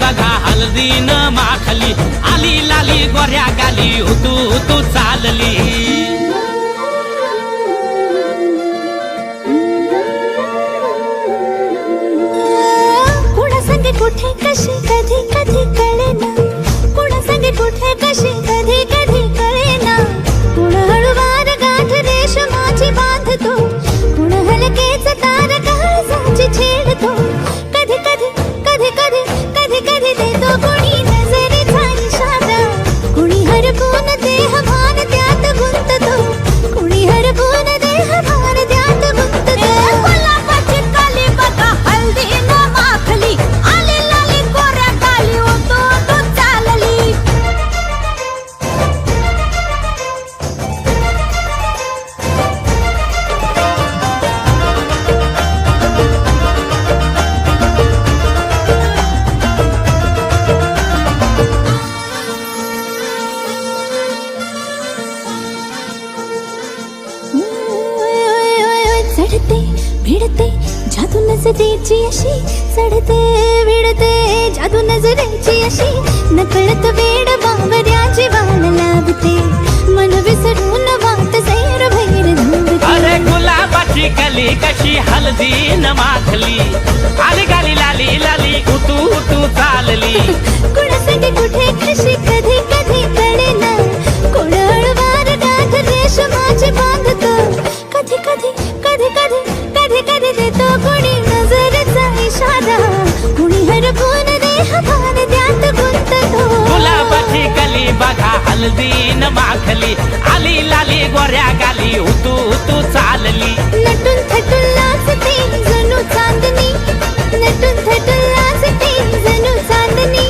बघा हलदीन माखली आली लाली गोऱ्या गाली उतू उतू चालली कुणा संगे कुठे कशी कधी कधी कळेना कुणा संगे कुठे कशी कधी कधी कळेना कुण हळूवार गाठ रेशमाची बांधतो कुण हलकेच तार काळजाची छेडतो कधी कधी कधी कधी कधी कधी देतो कुणी नजरेचा इशारा कुणी हरपून देह भान त्यात गुंततो चढते भिडते जादू नजरेची अशी चढते भिडते जादू नजरेची अशी नकळत वेड बावऱ्या जीवाला लाभते मन विसरून वाट सैर भैर धावते अरे गुलाबाची कली कशी हलदी न माखली आली गाली लाली लाली उतू उतू चालली कुणासाठी कुठे कशी कधी कधी कळेना कोण अळवार गाठ रेशमाची बांधतो कधी कधी कधी कधी कधी कधी देतो कोणी नजरेचा इशारा कुणी हरपून देह भान द्यात गुंततो गुलाबाची कली बघा हलदी न माखली आली लाली गोऱ्या गाली उतू उतू चालली नटून थटून लाजते जणू चांदणी नटून थटून लाजते जणू चांदणी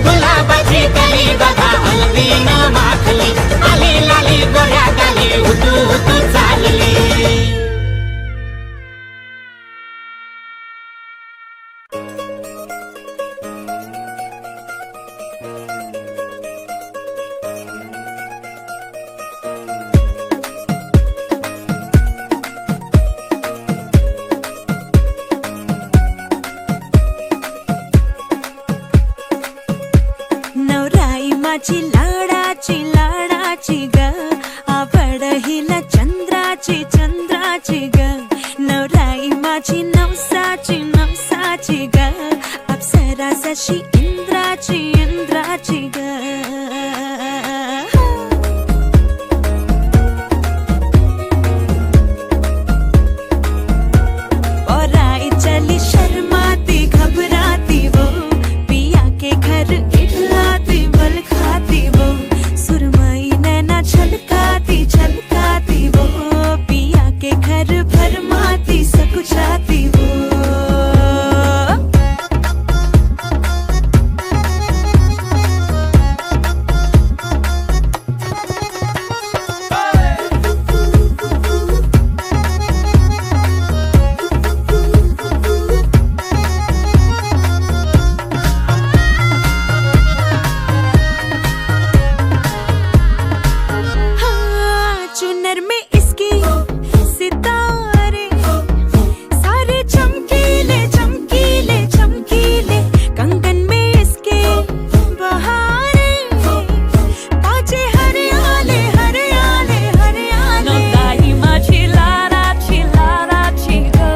गुलाबाची कली बघा हलदी न माखली आली लाली गोऱ्या गाली उतू उतू चालली नवराई माझी लाडाची लाडाची ग आवड हिला चंद्राची चंद्राची ग नवराई माझी नवसाची नवसाची ग अप्सरा जशी इंद्राची इंद्राची ग और आई चली शर्माती घबराती वो पिया के घर इठलाती बल खाती वो सुरमई नैना छलकाती छलकाती वो पिया के घर भरमाती सकुचाती वो हाँ, चुनर में इसकी सितारे सारे चमकीले चमकीले चमकीले कंगन में इसके बहारे बाजे हरियाले हरियाले हरियाले नवराई माझी लाडाची लाडाची ग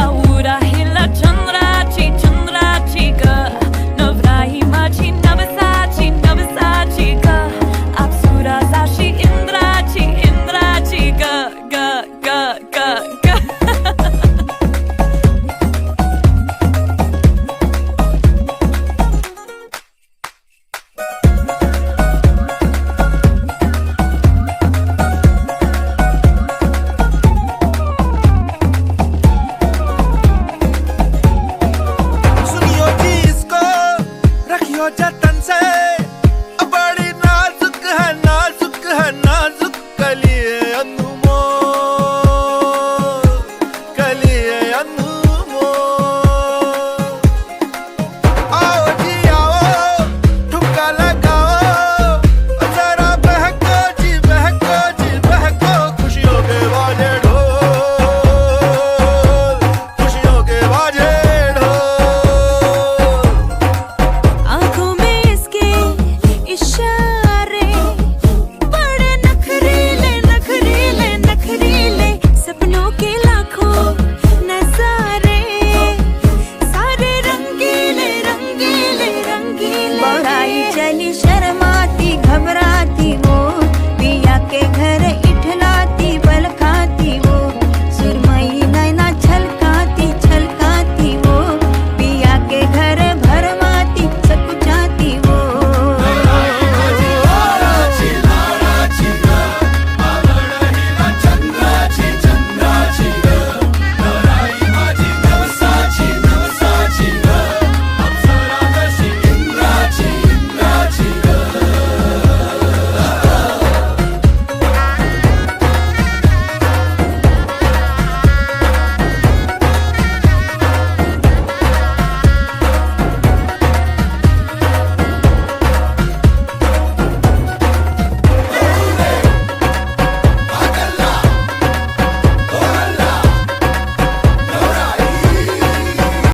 औरा हिला चंद्राची चंद्राची ग नवराई माझी नवसाची नवसाची ग अप्सरा जशी इंद्राची इंद्राची ग ग ग ग ग